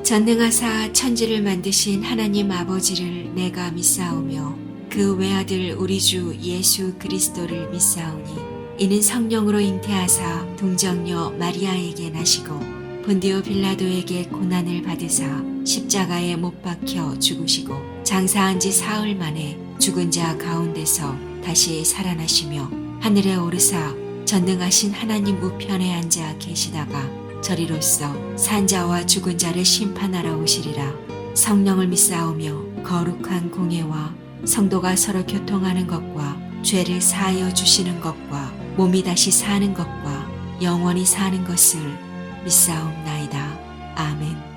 전능하사 천지를 만드신 하나님 아버지를 내가 믿사오며 그 외아들 우리 주 예수 그리스도를 믿사오니 이는 성령으로 잉태하사 동정녀 마리아에게 나시고 본디오 빌라도에게 고난을 받으사 십자가에 못 박혀 죽으시고 장사한 지 사흘 만에 죽은 자 가운데서 다시 살아나시며 하늘에 오르사 전능하신 하나님 우편에 앉아 계시다가 저리로서 산자와 죽은 자를 심판하러 오시리라. 성령을 믿사오며 거룩한 공예와 성도가 서로 교통하는 것과 죄를 사하여 주시는 것과 몸이 다시 사는 것과 영원히 사는 것을 믿사옵나이다. 아멘.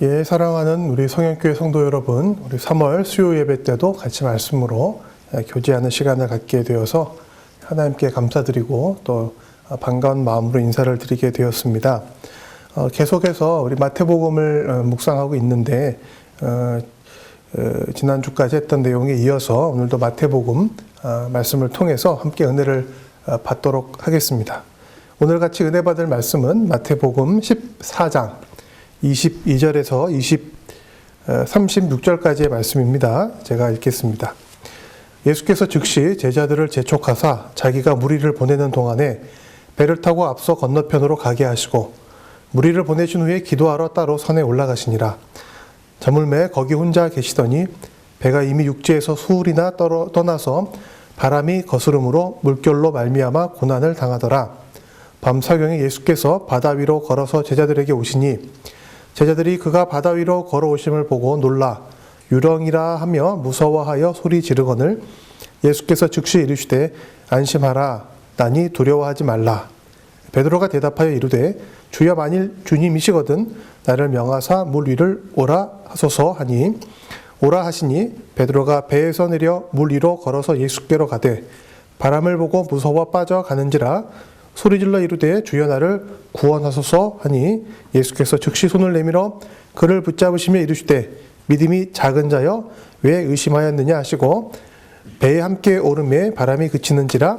예, 사랑하는 우리 성현교회 성도 여러분, 우리 3월 수요 예배 때도 같이 말씀으로 교제하는 시간을 갖게 되어서 하나님께 감사드리고 또 반가운 마음으로 인사를 드리게 되었습니다. 계속해서 우리 마태복음을 묵상하고 있는데 지난주까지 했던 내용에 이어서 오늘도 마태복음 말씀을 통해서 함께 은혜를 받도록 하겠습니다. 오늘 같이 은혜 받을 말씀은 마태복음 14장 22절에서 36절까지의 말씀입니다. 제가 읽겠습니다. 예수께서 즉시 제자들을 재촉하사 자기가 무리를 보내는 동안에 배를 타고 앞서 건너편으로 가게 하시고 무리를 보내신 후에 기도하러 따로 산에 올라가시니라. 저물매 거기 혼자 계시더니 배가 이미 육지에서 수울이나 떠나서 바람이 거스름으로 물결로 말미암아 고난을 당하더라. 밤사경에 예수께서 바다 위로 걸어서 제자들에게 오시니 제자들이 그가 바다 위로 걸어오심을 보고 놀라 유령이라 하며 무서워하여 소리 지르거늘 예수께서 즉시 이르시되 안심하라 나니 두려워하지 말라. 베드로가 대답하여 이르되 주여 만일 주님이시거든 나를 명하사 물 위를 오라 하소서 하니 오라 하시니 베드로가 배에서 내려 물 위로 걸어서 예수께로 가되 바람을 보고 무서워 빠져가는지라 소리질러 이르되 주여 나를 구원하소서 하니 예수께서 즉시 손을 내밀어 그를 붙잡으시며 이르시되 믿음이 작은 자여 왜 의심하였느냐 하시고 배에 함께 오름에 바람이 그치는지라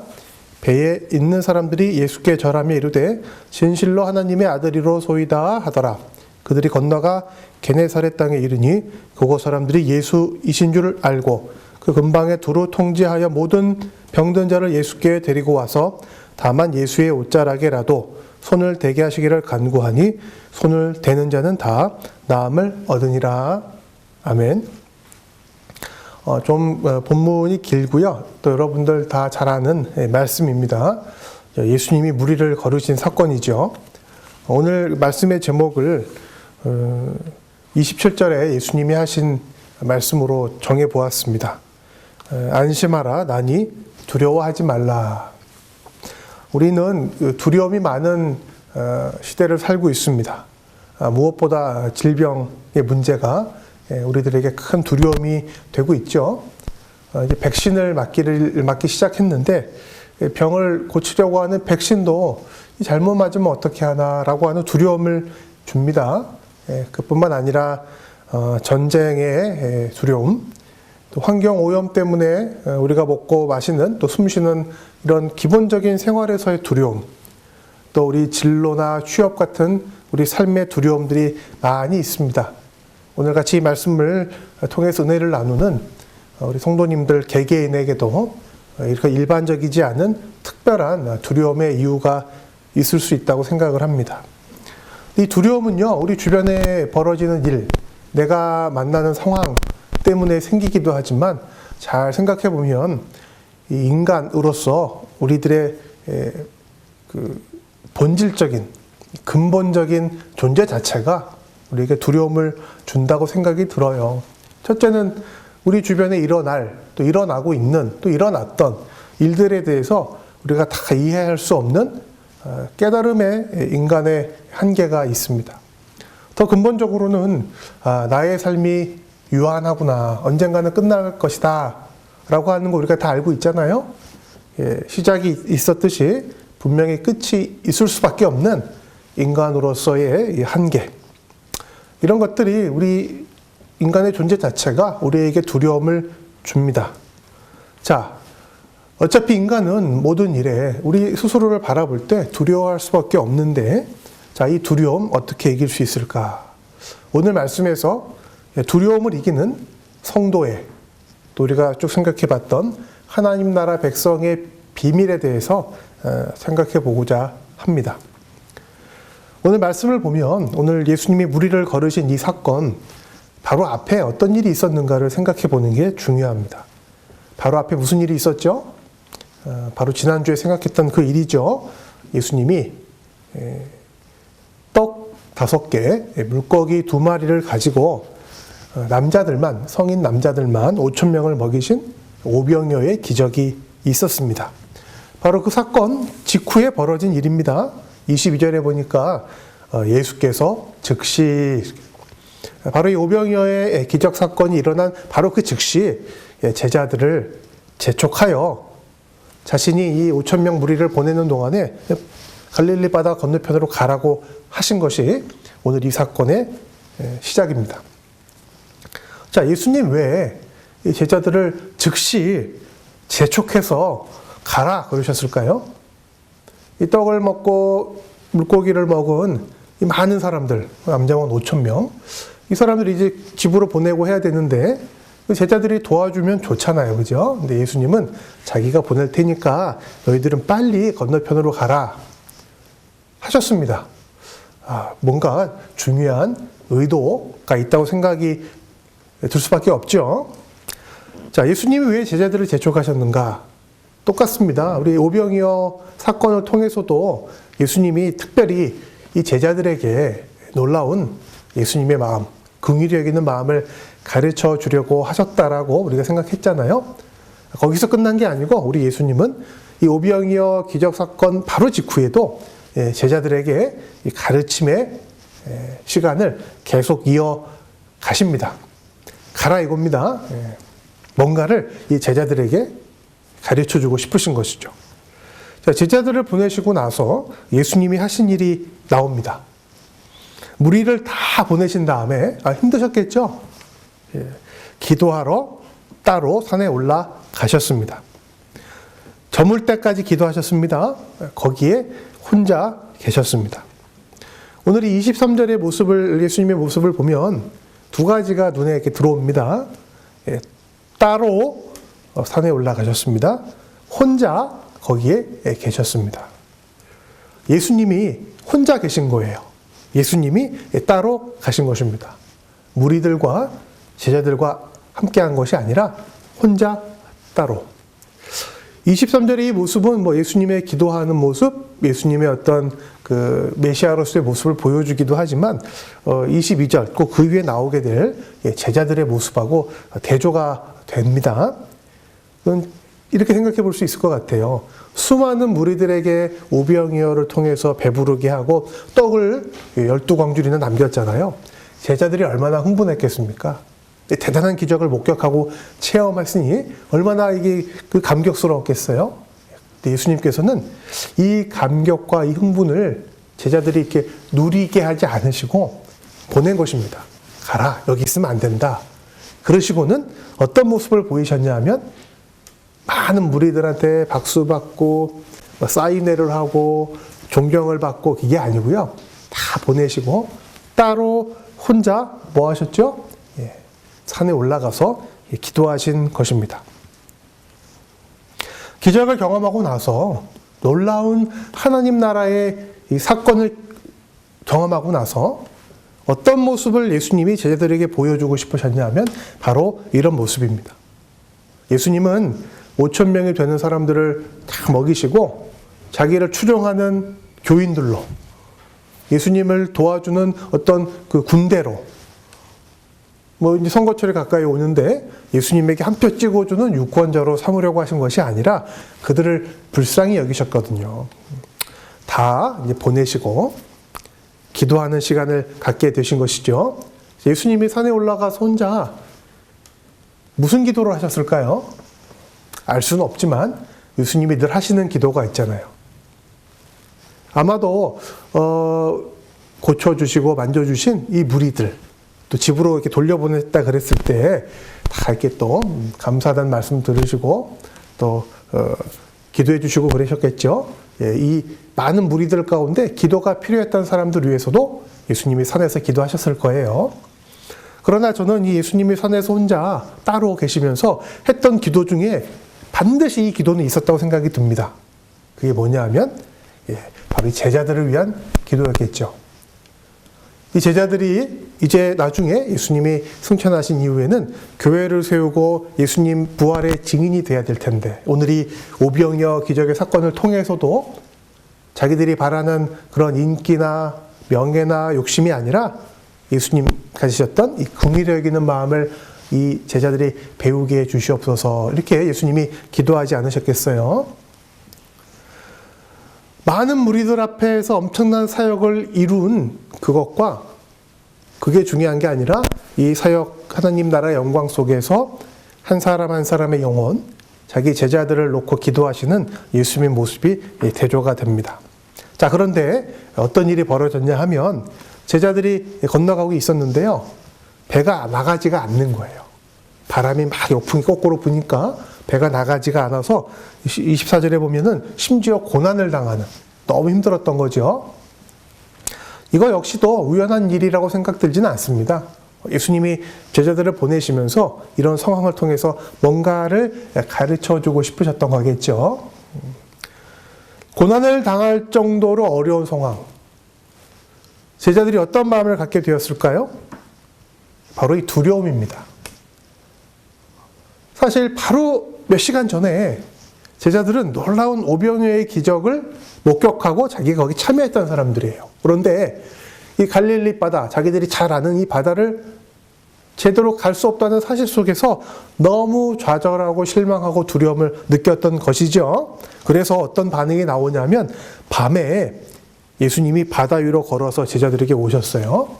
배에 있는 사람들이 예수께 절하며 이르되 진실로 하나님의 아들이로소이다 하더라. 그들이 건너가 게네사렛 땅에 이르니 그곳 사람들이 예수이신 줄 알고 그 근방에 두루 통지하여 모든 병든 자를 예수께 데리고 와서 다만 예수의 옷자락에라도 손을 대게 하시기를 간구하니 손을 대는 자는 다 나음을 얻으니라. 아멘. 좀 본문이 길고요. 또 여러분들 다 잘 아는 말씀입니다. 예수님이 무리를 걸으신 사건이죠. 오늘 말씀의 제목을 27절에 예수님이 하신 말씀으로 정해보았습니다. 안심하라 나니 두려워하지 말라. 우리는 두려움이 많은 시대를 살고 있습니다. 무엇보다 질병의 문제가 우리들에게 큰 두려움이 되고 있죠. 이제 백신을 맞기 시작했는데 병을 고치려고 하는 백신도 잘못 맞으면 어떻게 하나라고 하는 두려움을 줍니다. 그뿐만 아니라 전쟁의 두려움, 또 환경 오염 때문에 우리가 먹고 마시는 또 숨쉬는 이런 기본적인 생활에서의 두려움, 또 우리 진로나 취업 같은 우리 삶의 두려움들이 많이 있습니다. 오늘 같이 이 말씀을 통해서 은혜를 나누는 우리 성도님들 개개인에게도 이렇게 일반적이지 않은 특별한 두려움의 이유가 있을 수 있다고 생각을 합니다. 이 두려움은요, 우리 주변에 벌어지는 일, 내가 만나는 상황 때문에 생기기도 하지만 잘 생각해 보면 이 인간으로서 우리들의 그 본질적인 근본적인 존재 자체가 우리에게 두려움을 준다고 생각이 들어요. 첫째는 우리 주변에 일어날, 또 일어나고 있는, 또 일어났던 일들에 대해서 우리가 다 이해할 수 없는 깨달음의 인간의 한계가 있습니다. 더 근본적으로는 나의 삶이 유한하구나, 언젠가는 끝날 것이다 라고 하는 거 우리가 다 알고 있잖아요. 시작이 있었듯이 분명히 끝이 있을 수밖에 없는 인간으로서의 한계, 이런 것들이 우리 인간의 존재 자체가 우리에게 두려움을 줍니다. 자, 어차피 인간은 모든 일에 우리 스스로를 바라볼 때 두려워할 수밖에 없는데, 자, 이 두려움 어떻게 이길 수 있을까? 오늘 말씀에서 두려움을 이기는 성도의, 또 우리가 쭉 생각해 봤던 하나님 나라 백성의 비밀에 대해서 생각해 보고자 합니다. 오늘 말씀을 보면 오늘 예수님이 무리를 걸으신 이 사건, 바로 앞에 어떤 일이 있었는가를 생각해 보는 게 중요합니다. 바로 앞에 무슨 일이 있었죠? 바로 지난주에 생각했던 그 일이죠. 예수님이 떡 5개, 물고기 2마리를 가지고 남자들만, 성인 남자들만 5,000명을 먹이신 오병이어의 기적이 있었습니다. 바로 그 사건 직후에 벌어진 일입니다. 22절에 보니까 예수께서 즉시 바로 이 오병이어의 기적 사건이 일어난 바로 그 즉시 제자들을 재촉하여 자신이 이 5,000명 무리를 보내는 동안에 갈릴리 바다 건너편으로 가라고 하신 것이 오늘 이 사건의 시작입니다. 자, 예수님 왜 이 제자들을 즉시 재촉해서 가라 그러셨을까요? 이 떡을 먹고 물고기를 먹은 이 많은 사람들, 남자만 5,000명, 이 사람들이 이제 집으로 보내고 해야 되는데 제자들이 도와주면 좋잖아요, 그죠? 근데 예수님은 자기가 보낼 테니까 너희들은 빨리 건너편으로 가라 하셨습니다. 뭔가 중요한 의도가 있다고 생각이 들 수밖에 없죠. 자, 예수님이 왜 제자들을 재촉하셨는가? 똑같습니다. 우리 오병이어 사건을 통해서도 예수님이 특별히 이 제자들에게 놀라운 예수님의 마음, 긍휼히 여기는 마음을 가르쳐 주려고 하셨다라고 우리가 생각했잖아요. 거기서 끝난 게 아니고 우리 예수님은 이 오병이어 기적 사건 바로 직후에도 제자들에게 이 가르침의 시간을 계속 이어 가십니다. 가라 이겁니다. 뭔가를 이 제자들에게 가르쳐 주고 싶으신 것이죠. 자, 제자들을 보내시고 나서 예수님이 하신 일이 나옵니다. 무리를 다 보내신 다음에 힘드셨겠죠? 기도하러 따로 산에 올라가셨습니다. 저물 때까지 기도하셨습니다. 거기에 혼자 계셨습니다. 오늘 이 23절의 모습을, 예수님의 모습을 보면 두 가지가 눈에 이렇게 들어옵니다. 따로 산에 올라가셨습니다. 혼자 거기에 계셨습니다. 예수님이 혼자 계신 거예요. 예수님이 따로 가신 것입니다. 무리들과 제자들과 함께한 것이 아니라 혼자 따로. 23절의 이 모습은 예수님의 기도하는 모습, 예수님의 어떤 그 메시아로서의 모습을 보여주기도 하지만 22절 그 위에 나오게 될 제자들의 모습하고 대조가 됩니다. 이렇게 생각해 볼 수 있을 것 같아요. 수많은 무리들에게 오병이어를 통해서 배부르게 하고 떡을 12광줄이나 남겼잖아요. 제자들이 얼마나 흥분했겠습니까? 대단한 기적을 목격하고 체험했으니 얼마나 이게 감격스러웠겠어요? 근데 예수님께서는 이 감격과 이 흥분을 제자들이 이렇게 누리게 하지 않으시고 보낸 것입니다. 가라, 여기 있으면 안 된다. 그러시고는 어떤 모습을 보이셨냐 하면 많은 무리들한테 박수 받고 사인회를 하고 존경을 받고 이게 아니고요. 다 보내시고 따로 혼자 뭐 하셨죠? 산에 올라가서 기도하신 것입니다. 기적을 경험하고 나서 놀라운 하나님 나라의 이 사건을 경험하고 나서 어떤 모습을 예수님이 제자들에게 보여주고 싶으셨냐면 바로 이런 모습입니다. 예수님은 5,000명이 되는 사람들을 다 먹이시고 자기를 추종하는 교인들로 예수님을 도와주는 어떤 그 군대로 이제 선거철이 가까이 오는데 예수님에게 한 표 찍어주는 유권자로 삼으려고 하신 것이 아니라 그들을 불쌍히 여기셨거든요. 다 이제 보내시고 기도하는 시간을 갖게 되신 것이죠. 예수님이 산에 올라가서 혼자 무슨 기도를 하셨을까요? 알 수는 없지만 예수님이 늘 하시는 기도가 있잖아요. 아마도 고쳐주시고 만져주신 이 무리들 또 집으로 이렇게 돌려보냈다 그랬을 때 다 이렇게 또 감사하다는 말씀 들으시고 또 기도해 주시고 그러셨겠죠. 이 많은 무리들 가운데 기도가 필요했던 사람들 위해서도 예수님이 산에서 기도하셨을 거예요. 그러나 저는 이 예수님이 산에서 혼자 따로 계시면서 했던 기도 중에 반드시 이 기도는 있었다고 생각이 듭니다. 그게 뭐냐 하면 바로 이 제자들을 위한 기도였겠죠. 이 제자들이 이제 나중에 예수님이 승천하신 이후에는 교회를 세우고 예수님 부활의 증인이 돼야 될 텐데 오늘 이 오병이어 기적의 사건을 통해서도 자기들이 바라는 그런 인기나 명예나 욕심이 아니라 예수님 가지셨던 이 긍휼히 여기는 마음을 이 제자들이 배우게 해 주시옵소서 이렇게 예수님이 기도하지 않으셨겠어요? 많은 무리들 앞에서 엄청난 사역을 이룬 그것과 그게 중요한 게 아니라 이 사역 하나님 나라의 영광 속에서 한 사람 한 사람의 영혼, 자기 제자들을 놓고 기도하시는 예수님의 모습이 대조가 됩니다. 자, 그런데 어떤 일이 벌어졌냐 하면 제자들이 건너가고 있었는데요. 배가 나가지가 않는 거예요. 바람이 막 역풍이 거꾸로 부니까 배가 나가지가 않아서 24절에 보면은 심지어 고난을 당하는, 너무 힘들었던 거죠. 이거 역시도 우연한 일이라고 생각들지는 않습니다. 예수님이 제자들을 보내시면서 이런 상황을 통해서 뭔가를 가르쳐주고 싶으셨던 거겠죠. 고난을 당할 정도로 어려운 상황. 제자들이 어떤 마음을 갖게 되었을까요? 바로 이 두려움입니다. 사실 바로 몇 시간 전에 제자들은 놀라운 오병이어의 기적을 목격하고 자기가 거기 참여했던 사람들이에요. 그런데 이 갈릴리 바다, 자기들이 잘 아는 이 바다를 제대로 갈 수 없다는 사실 속에서 너무 좌절하고 실망하고 두려움을 느꼈던 것이죠. 그래서 어떤 반응이 나오냐면 밤에 예수님이 바다 위로 걸어서 제자들에게 오셨어요.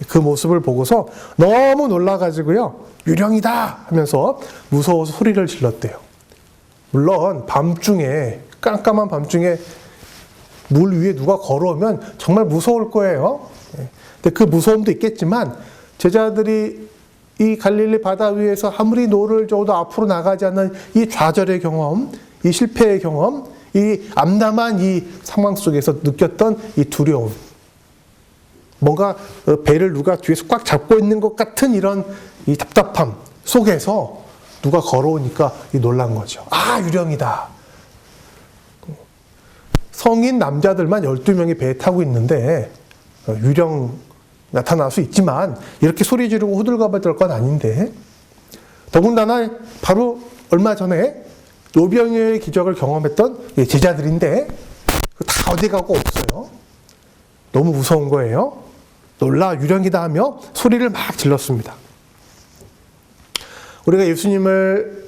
그 모습을 보고서 너무 놀라가지고요. 유령이다 하면서 무서워서 소리를 질렀대요. 물론 밤중에, 깜깜한 밤중에 물 위에 누가 걸어오면 정말 무서울 거예요. 근데 그 무서움도 있겠지만 제자들이 이 갈릴리 바다 위에서 아무리 노를 저어도 앞으로 나가지 않는 이 좌절의 경험, 이 실패의 경험, 이 암담한 이 상황 속에서 느꼈던 이 두려움, 뭔가 배를 누가 뒤에서 꽉 잡고 있는 것 같은 이런 이 답답함 속에서 누가 걸어오니까 놀란 거죠. 아, 유령이다. 성인 남자들만 12명이 배에 타고 있는데 유령 나타날 수 있지만 이렇게 소리 지르고 호들갑을 떨 건 아닌데, 더군다나 바로 얼마 전에 오병이어의 기적을 경험했던 제자들인데 다 어디 가고 없어요. 너무 무서운 거예요. 놀라 유령이다 하며 소리를 막 질렀습니다. 우리가 예수님을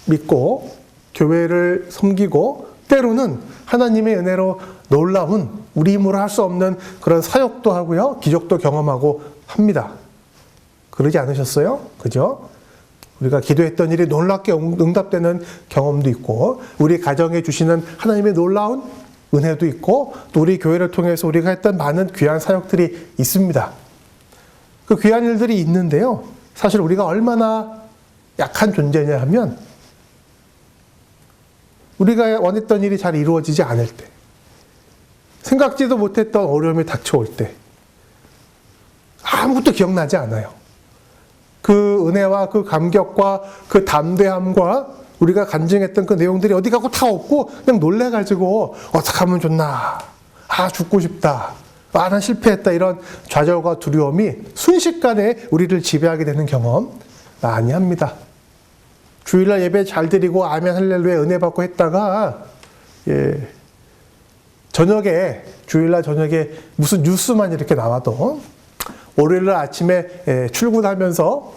믿고 교회를 섬기고 때로는 하나님의 은혜로 놀라운 우리 힘으로 할 수 없는 그런 사역도 하고요. 기적도 경험하고 합니다. 그러지 않으셨어요? 그죠? 우리가 기도했던 일이 놀랍게 응답되는 경험도 있고, 우리 가정에 주시는 하나님의 놀라운 은혜도 있고, 또 우리 교회를 통해서 우리가 했던 많은 귀한 사역들이 있습니다. 그 귀한 일들이 있는데요. 사실 우리가 얼마나 약한 존재냐 하면 우리가 원했던 일이 잘 이루어지지 않을 때, 생각지도 못했던 어려움이 닥쳐올 때 아무것도 기억나지 않아요. 그 은혜와 그 감격과 그 담대함과 우리가 간증했던 그 내용들이 어디 가고 다 없고 그냥 놀래가지고 어떻게 하면 좋나, 아 죽고 싶다, 아 난 실패했다, 이런 좌절과 두려움이 순식간에 우리를 지배하게 되는 경험 많이 합니다. 주일날 예배 잘 드리고 아멘 할렐루야 은혜 받고 했다가 저녁에, 주일날 저녁에 무슨 뉴스만 이렇게 나와도 월요일날 아침에 출근하면서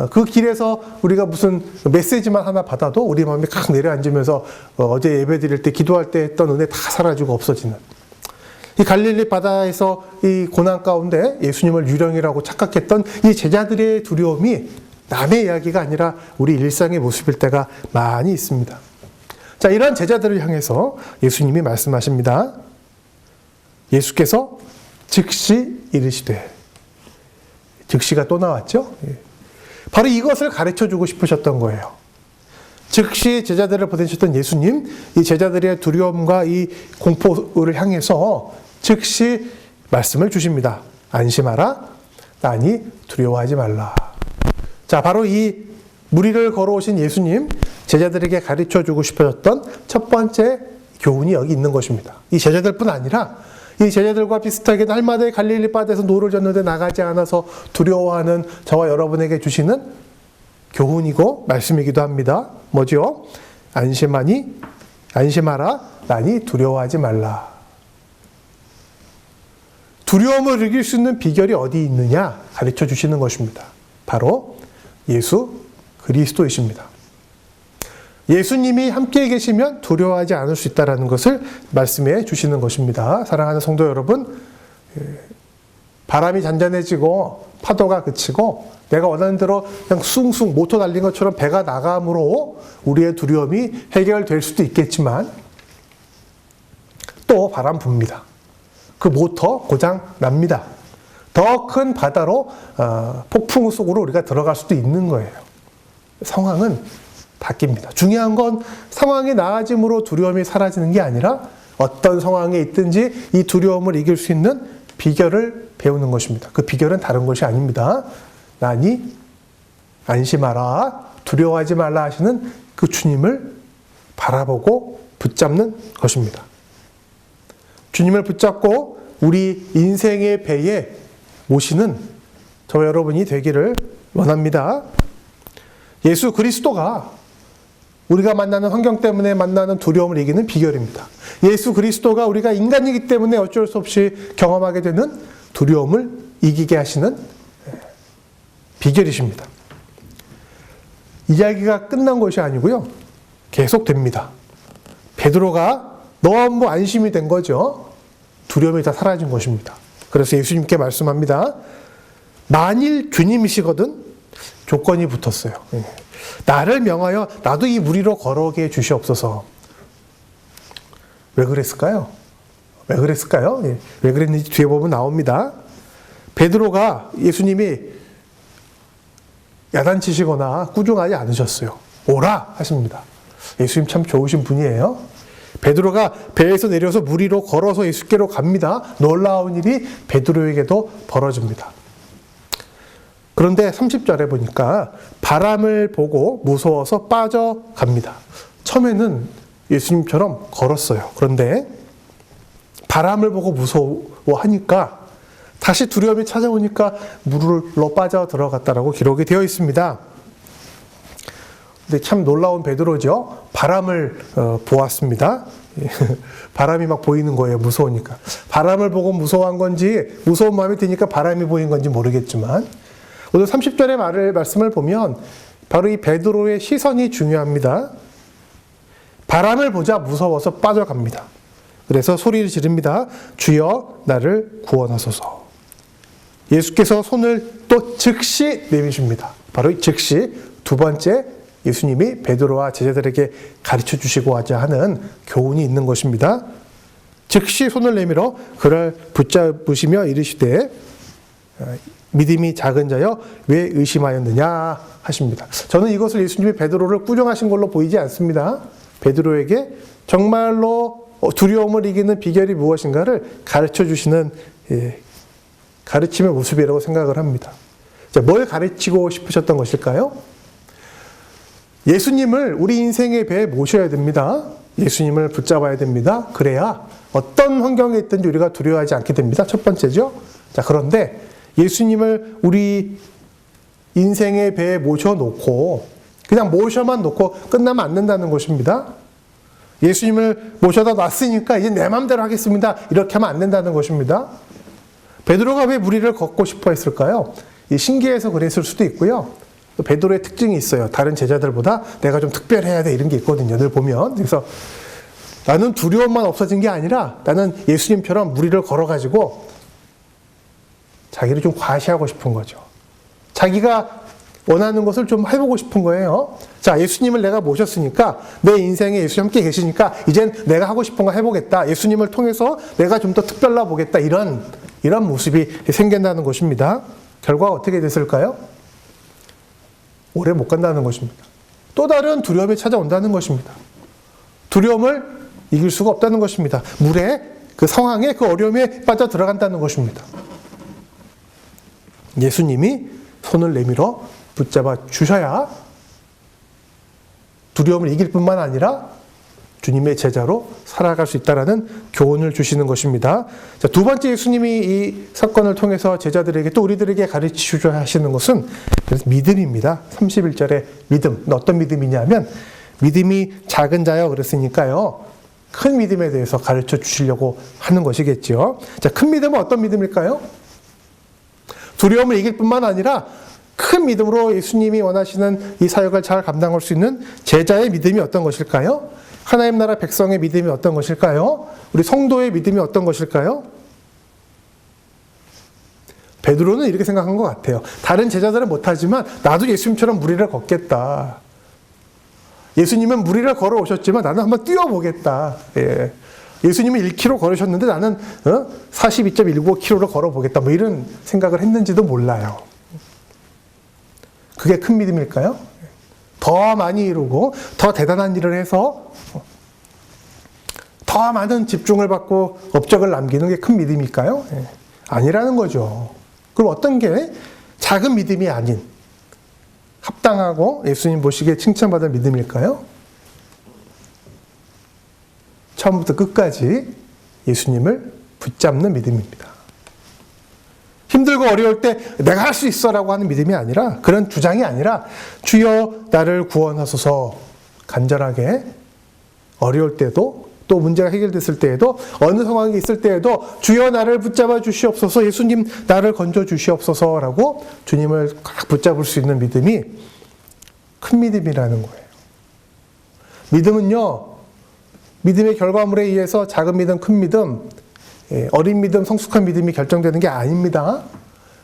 그 길에서 우리가 무슨 메시지만 하나 받아도 우리 마음이 칵 내려앉으면서 어제 예배 드릴 때 기도할 때 했던 은혜 다 사라지고 없어지는, 이 갈릴리 바다에서 이 고난 가운데 예수님을 유령이라고 착각했던 이 제자들의 두려움이 남의 이야기가 아니라 우리 일상의 모습일 때가 많이 있습니다. 자, 이런 제자들을 향해서 예수님이 말씀하십니다. 예수께서 즉시 이르시되, 즉시가 또 나왔죠? 바로 이것을 가르쳐주고 싶으셨던 거예요. 즉시 제자들을 보내셨던 예수님, 이 제자들의 두려움과 이 공포를 향해서 즉시 말씀을 주십니다. 안심하라, 나니 두려워하지 말라. 자, 바로 이 무리를 걸어오신 예수님, 제자들에게 가르쳐주고 싶으셨던 첫 번째 교훈이 여기 있는 것입니다. 이 제자들뿐 아니라 이 제자들과 비슷하게 날마다 갈릴리 바다에서 노를 젓는데 나가지 않아서 두려워하는 저와 여러분에게 주시는 교훈이고 말씀이기도 합니다. 뭐죠? 안심하라, 나니 두려워하지 말라. 두려움을 이길 수 있는 비결이 어디 있느냐 가르쳐 주시는 것입니다. 바로 예수 그리스도이십니다. 예수님이 함께 계시면 두려워하지 않을 수 있다는 것을 말씀해 주시는 것입니다. 사랑하는 성도 여러분, 바람이 잔잔해지고 파도가 그치고 내가 원하는 대로 그냥 숭숭 모터 달린 것처럼 배가 나감으로 우리의 두려움이 해결될 수도 있겠지만 또 바람 붑니다. 그 모터 고장 납니다. 더 큰 바다로 폭풍 속으로 우리가 들어갈 수도 있는 거예요. 상황은 바뀝니다. 중요한 건 상황이 나아짐으로 두려움이 사라지는 게 아니라 어떤 상황에 있든지 이 두려움을 이길 수 있는 비결을 배우는 것입니다. 그 비결은 다른 것이 아닙니다. 나니 안심하라, 두려워하지 말라 하시는 그 주님을 바라보고 붙잡는 것입니다. 주님을 붙잡고 우리 인생의 배에 모시는 저와 여러분이 되기를 원합니다. 예수 그리스도가 우리가 만나는 환경 때문에 만나는 두려움을 이기는 비결입니다. 예수 그리스도가 우리가 인간이기 때문에 어쩔 수 없이 경험하게 되는 두려움을 이기게 하시는 비결이십니다. 이야기가 끝난 것이 아니고요. 계속됩니다. 베드로가 너무 안심이 된 거죠. 두려움이 다 사라진 것입니다. 그래서 예수님께 말씀합니다. 만일 주님이시거든 조건이 붙었어요. 나를 명하여 나도 이 물 위로 걸어오게 주시옵소서. 왜 그랬을까요? 왜 그랬는지 뒤에 보면 나옵니다. 베드로가 예수님이 야단치시거나 꾸중하지 않으셨어요. 오라 하십니다. 예수님 참 좋으신 분이에요. 베드로가 배에서 내려서 물 위로 걸어서 예수께로 갑니다. 놀라운 일이 베드로에게도 벌어집니다. 그런데 30절에 보니까 바람을 보고 무서워서 빠져갑니다. 처음에는 예수님처럼 걸었어요. 그런데 바람을 보고 무서워하니까 다시 두려움이 찾아오니까 물로 빠져 들어갔다라고 기록이 되어 있습니다. 근데 참 놀라운 베드로죠. 바람을 보았습니다. 바람이 막 보이는 거예요. 무서우니까. 바람을 보고 무서워한 건지 무서운 마음이 드니까 바람이 보인 건지 모르겠지만 오늘 30절의 말씀을 보면 바로 이 베드로의 시선이 중요합니다. 바람을 보자 무서워서 빠져갑니다. 그래서 소리를 지릅니다. 주여 나를 구원하소서. 예수께서 손을 또 즉시 내미십니다. 바로 즉시 두 번째 예수님이 베드로와 제자들에게 가르쳐 주시고자 하는 교훈이 있는 것입니다. 즉시 손을 내밀어 그를 붙잡으시며 이르시되 믿음이 작은 자여 왜 의심하였느냐 하십니다. 저는 이것을 예수님이 베드로를 꾸중하신 걸로 보이지 않습니다. 베드로에게 정말로 두려움을 이기는 비결이 무엇인가를 가르쳐 주시는 가르침의 모습이라고 생각을 합니다. 자, 뭘 가르치고 싶으셨던 것일까요? 예수님을 우리 인생의 배에 모셔야 됩니다. 예수님을 붙잡아야 됩니다. 그래야 어떤 환경에 있든지 우리가 두려워하지 않게 됩니다. 첫 번째죠. 자, 그런데 예수님을 우리 인생의 배에 모셔놓고 그냥 모셔만 놓고 끝나면 안 된다는 것입니다. 예수님을 모셔다 놨으니까 이제 내 마음대로 하겠습니다. 이렇게 하면 안 된다는 것입니다. 베드로가 왜 물 위를 걷고 싶어 했을까요? 신기해서 그랬을 수도 있고요. 또 베드로의 특징이 있어요. 다른 제자들보다 내가 좀 특별해야 돼 이런 게 있거든요. 늘 보면. 그래서 나는 두려움만 없어진 게 아니라 나는 예수님처럼 물 위를 걸어가지고 자기를 좀 과시하고 싶은 거죠. 자기가 원하는 것을 좀 해보고 싶은 거예요. 자, 예수님을 내가 모셨으니까 내 인생에 예수님 함께 계시니까 이젠 내가 하고 싶은 거 해보겠다. 예수님을 통해서 내가 좀 더 특별나 보겠다. 이런 모습이 생긴다는 것입니다. 결과가 어떻게 됐을까요? 오래 못 간다는 것입니다. 또 다른 두려움이 찾아온다는 것입니다. 두려움을 이길 수가 없다는 것입니다. 물에 그 상황에 그 어려움에 빠져 들어간다는 것입니다. 예수님이 손을 내밀어 붙잡아 주셔야 두려움을 이길 뿐만 아니라 주님의 제자로 살아갈 수 있다는 교훈을 주시는 것입니다. 자, 두 번째 예수님이 이 사건을 통해서 제자들에게 또 우리들에게 가르치셔야 하시는 것은 믿음입니다. 31절의 믿음. 어떤 믿음이냐면 믿음이 작은 자여 그랬으니까요. 큰 믿음에 대해서 가르쳐 주시려고 하는 것이겠죠. 자, 큰 믿음은 어떤 믿음일까요? 두려움을 이길 뿐만 아니라 큰 믿음으로 예수님이 원하시는 이 사역을 잘 감당할 수 있는 제자의 믿음이 어떤 것일까요? 하나님 나라 백성의 믿음이 어떤 것일까요? 우리 성도의 믿음이 어떤 것일까요? 베드로는 이렇게 생각한 것 같아요. 다른 제자들은 못하지만 나도 예수님처럼 무리를 걷겠다. 예수님은 무리를 걸어오셨지만 나는 한번 뛰어보겠다. 예. 예수님은 1km 걸으셨는데 나는 42.195km를 걸어보겠다. 뭐 이런 생각을 했는지도 몰라요. 그게 큰 믿음일까요? 더 많이 이루고 더 대단한 일을 해서 더 많은 집중을 받고 업적을 남기는 게 큰 믿음일까요? 예. 아니라는 거죠. 그럼 어떤 게 작은 믿음이 아닌 합당하고 예수님 보시기에 칭찬받을 믿음일까요? 처음부터 끝까지 예수님을 붙잡는 믿음입니다. 힘들고 어려울 때 내가 할 수 있어라고 하는 믿음이 아니라, 그런 주장이 아니라 주여 나를 구원하소서, 간절하게 어려울 때도 또 문제가 해결됐을 때에도 어느 상황이 있을 때에도 주여 나를 붙잡아 주시옵소서, 예수님 나를 건져 주시옵소서라고 주님을 꽉 붙잡을 수 있는 믿음이 큰 믿음이라는 거예요. 믿음은요, 믿음의 결과물에 의해서 작은 믿음, 큰 믿음, 어린 믿음, 성숙한 믿음이 결정되는 게 아닙니다.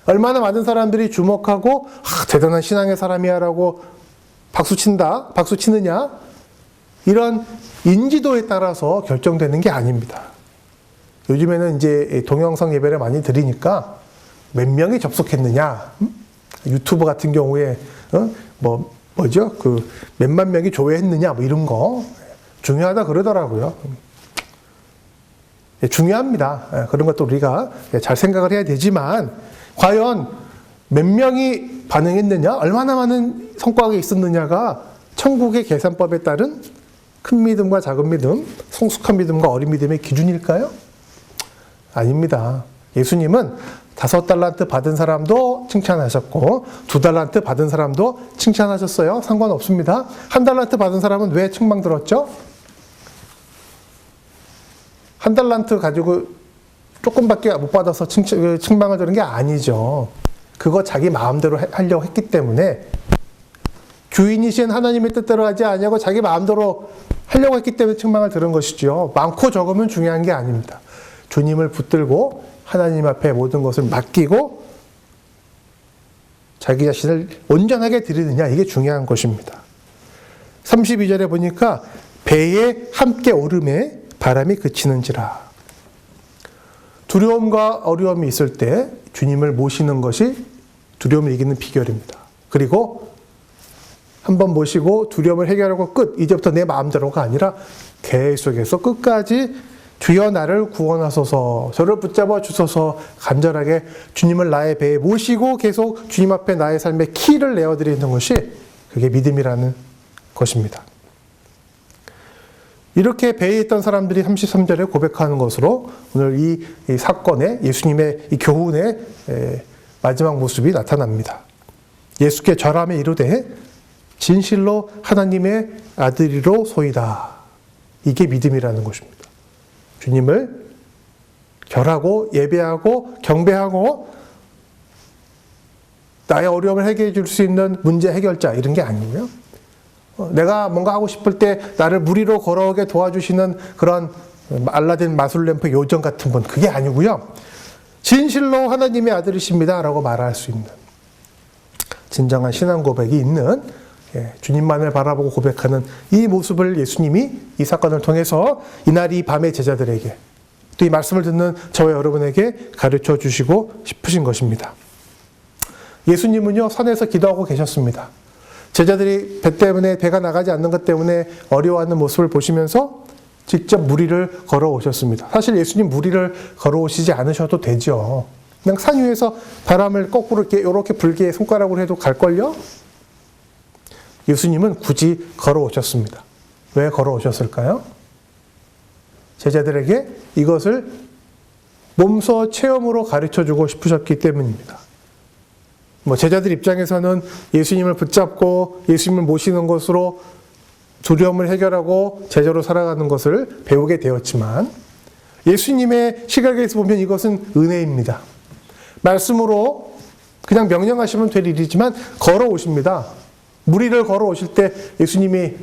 얼마나 많은 사람들이 주목하고 대단한 신앙의 사람이야 라고 박수 치느냐, 이런 인지도에 따라서 결정되는 게 아닙니다. 요즘에는 이제 동영상 예배를 많이 드리니까 몇 명이 접속했느냐, 유튜브 같은 경우에 뭐죠? 그 몇만 명이 조회했느냐, 뭐 이런 거 중요하다 그러더라고요. 중요합니다. 그런 것도 우리가 잘 생각을 해야 되지만, 과연 몇 명이 반응했느냐, 얼마나 많은 성과가 있었느냐가 천국의 계산법에 따른 큰 믿음과 작은 믿음, 성숙한 믿음과 어린 믿음의 기준일까요? 아닙니다. 예수님은 5달란트 받은 사람도 칭찬하셨고 2달란트 받은 사람도 칭찬하셨어요. 상관없습니다. 1달란트 받은 사람은 왜 책망 들었죠? 1달란트 가지고 조금밖에 못 받아서 책망을 들은 게 아니죠. 그거 자기 마음대로 하려고 했기 때문에, 주인이신 하나님의 뜻대로 하지 아니하고 자기 마음대로 하려고 했기 때문에 책망을 들은 것이죠. 많고 적으면 중요한 게 아닙니다. 주님을 붙들고 하나님 앞에 모든 것을 맡기고 자기 자신을 온전하게 드리느냐, 이게 중요한 것입니다. 32절에 보니까 배에 함께 오름에 바람이 그치는지라. 두려움과 어려움이 있을 때 주님을 모시는 것이 두려움을 이기는 비결입니다. 그리고 한번 모시고 두려움을 해결하고 끝, 이제부터 내 마음대로가 아니라 계속해서 끝까지 주여 나를 구원하소서, 저를 붙잡아 주소서, 간절하게 주님을 나의 배에 모시고 계속 주님 앞에 나의 삶의 키를 내어드리는 것이, 그게 믿음이라는 것입니다. 이렇게 배에 있던 사람들이 33절에 고백하는 것으로 오늘 이 사건의, 예수님의 이 교훈의 마지막 모습이 나타납니다. 예수께 절하며 이르되 진실로 하나님의 아들이로소이다. 이게 믿음이라는 것입니다. 주님을 절하고 예배하고 경배하고 나의 어려움을 해결해 줄 수 있는 문제 해결자, 이런 게 아니고요. 내가 뭔가 하고 싶을 때 나를 무리로 걸어오게 도와주시는 그런 알라딘 마술램프 요정 같은 분, 그게 아니고요. 진실로 하나님의 아들이십니다 라고 말할 수 있는 진정한 신앙 고백이 있는, 주님만을 바라보고 고백하는 이 모습을 예수님이 이 사건을 통해서 이날 이 밤의 제자들에게, 또 이 말씀을 듣는 저와 여러분에게 가르쳐 주시고 싶으신 것입니다. 예수님은요, 산에서 기도하고 계셨습니다. 제자들이 배 때문에, 배가 나가지 않는 것 때문에 어려워하는 모습을 보시면서 직접 무리를 걸어오셨습니다. 사실 예수님 무리를 걸어오시지 않으셔도 되죠. 그냥 산 위에서 바람을 거꾸로 이렇게 불게 손가락으로 해도 갈걸요? 예수님은 굳이 걸어오셨습니다. 왜 걸어오셨을까요? 제자들에게 이것을 몸소 체험으로 가르쳐주고 싶으셨기 때문입니다. 제자들 입장에서는 예수님을 붙잡고 예수님을 모시는 것으로 두려움을 해결하고 제자로 살아가는 것을 배우게 되었지만, 예수님의 시각에서 보면 이것은 은혜입니다. 말씀으로 그냥 명령하시면 될 일이지만 걸어오십니다. 무리를 걸어오실 때 예수님이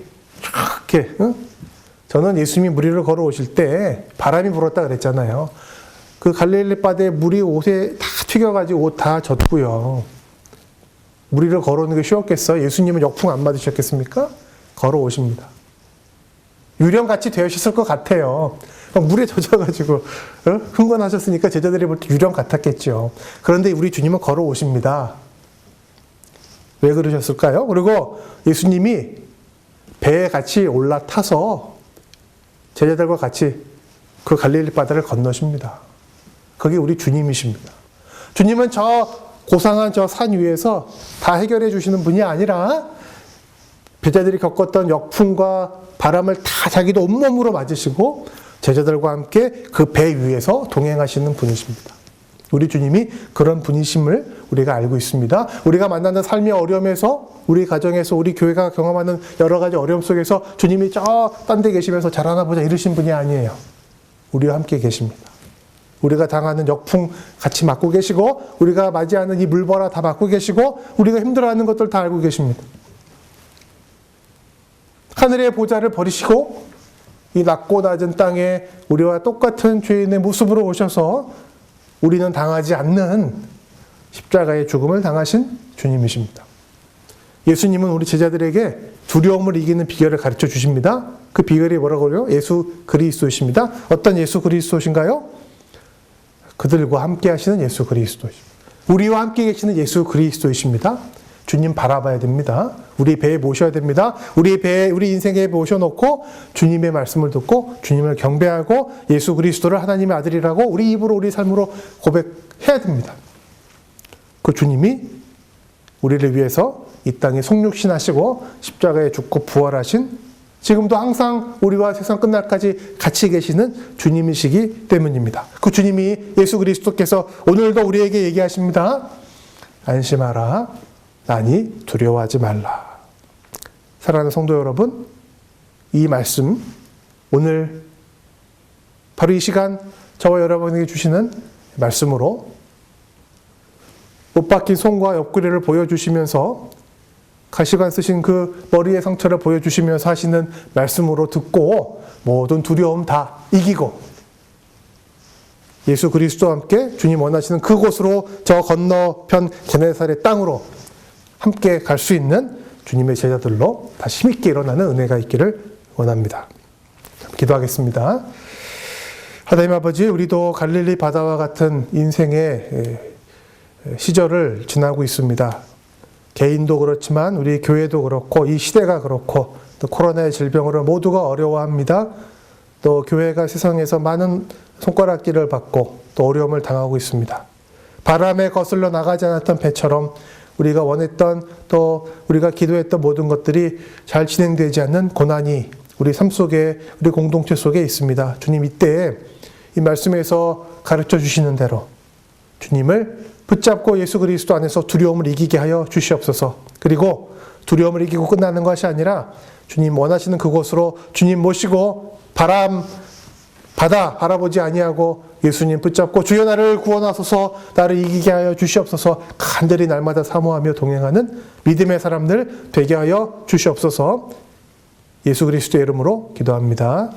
이렇게, 저는 예수님이 무리를 걸어오실 때 바람이 불었다 그랬잖아요. 그 갈릴리 바다에 물이 옷에 다 튀겨가지고 옷 다 젖고요. 무리를 걸어오는 게 쉬웠겠어요? 예수님은 역풍 안 맞으셨겠습니까? 걸어오십니다. 유령같이 되셨을 것 같아요. 물에 젖어가지고 흥건하셨으니까 제자들이 볼 때 유령 같았겠죠. 그런데 우리 주님은 걸어오십니다. 왜 그러셨을까요? 그리고 예수님이 배에 같이 올라타서 제자들과 같이 그 갈릴리 바다를 건너십니다. 그게 우리 주님이십니다. 주님은 저 고상한 저 산 위에서 다 해결해 주시는 분이 아니라 제자들이 겪었던 역풍과 바람을 다 자기도 온몸으로 맞으시고 제자들과 함께 그 배 위에서 동행하시는 분이십니다. 우리 주님이 그런 분이심을 우리가 알고 있습니다. 우리가 만나는 삶의 어려움에서, 우리 가정에서, 우리 교회가 경험하는 여러 가지 어려움 속에서 주님이 저 딴 데 계시면서 잘하나 보자 이러신 분이 아니에요. 우리와 함께 계십니다. 우리가 당하는 역풍 같이 맡고 계시고, 우리가 맞이하는 이 물벌아 다 맡고 계시고, 우리가 힘들어하는 것들 다 알고 계십니다. 하늘의 보좌를 버리시고 이 낮고 낮은 땅에 우리와 똑같은 죄인의 모습으로 오셔서 우리는 당하지 않는 십자가의 죽음을 당하신 주님이십니다. 예수님은 우리 제자들에게 두려움을 이기는 비결을 가르쳐 주십니다. 그 비결이 뭐라고요? 예수 그리스도이십니다. 어떤 예수 그리스도신가요? 그들과 함께 하시는 예수 그리스도이십니다. 우리와 함께 계시는 예수 그리스도이십니다. 주님 바라봐야 됩니다. 우리 배에 모셔야 됩니다. 우리 배에, 우리 인생에 모셔놓고 주님의 말씀을 듣고 주님을 경배하고 예수 그리스도를 하나님의 아들이라고 우리 입으로, 우리 삶으로 고백해야 됩니다. 그 주님이 우리를 위해서 이 땅에 속육신하시고 십자가에 죽고 부활하신, 지금도 항상 우리와 세상 끝날까지 같이 계시는 주님이시기 때문입니다. 그 주님이, 예수 그리스도께서 오늘도 우리에게 얘기하십니다. 안심하라. 나니 두려워하지 말라. 사랑하는 성도 여러분, 이 말씀, 오늘 바로 이 시간 저와 여러분에게 주시는 말씀으로 못 박힌 손과 옆구리를 보여주시면서 가시관 쓰신 그 머리의 상처를 보여주시면서 하시는 말씀으로 듣고 모든 두려움 다 이기고 예수 그리스도와 함께 주님 원하시는 그곳으로, 저 건너편 게네사렛 땅으로 함께 갈 수 있는 주님의 제자들로 다시 힘있게 일어나는 은혜가 있기를 원합니다. 기도하겠습니다. 하나님 아버지, 우리도 갈릴리 바다와 같은 인생의 시절을 지나고 있습니다. 개인도 그렇지만 우리 교회도 그렇고 이 시대가 그렇고 또 코로나의 질병으로 모두가 어려워합니다. 또 교회가 세상에서 많은 손가락질을 받고 또 어려움을 당하고 있습니다. 바람에 거슬러 나가지 않았던 배처럼 우리가 원했던, 또 우리가 기도했던 모든 것들이 잘 진행되지 않는 고난이 우리 삶 속에, 우리 공동체 속에 있습니다. 주님, 이때 이 말씀에서 가르쳐 주시는 대로 주님을 붙잡고 예수 그리스도 안에서 두려움을 이기게 하여 주시옵소서. 그리고 두려움을 이기고 끝나는 것이 아니라 주님 원하시는 그곳으로 주님 모시고 바람, 바다 바라보지 아니하고 예수님 붙잡고 주여 나를 구원하소서, 나를 이기게 하여 주시옵소서, 간절히 날마다 사모하며 동행하는 믿음의 사람들 되게 하여 주시옵소서. 예수 그리스도의 이름으로 기도합니다.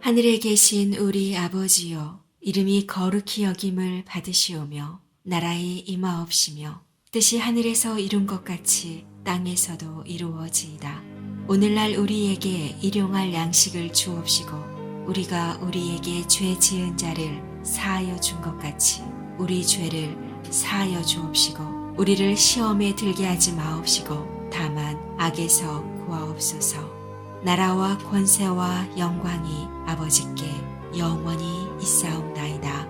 하늘에 계신 우리 아버지여, 이름이 거룩히 여김을 받으시오며 나라의 임하옵시며 뜻이 하늘에서 이룬 것 같이 땅에서도 이루어지이다. 오늘날 우리에게 일용할 양식을 주옵시고 우리가 우리에게 죄 지은 자를 사하여 준 것 같이 우리 죄를 사하여 주옵시고 우리를 시험에 들게 하지 마옵시고 다만 악에서 구하옵소서. 나라와 권세와 영광이 아버지께 영원히 있사옵나이다.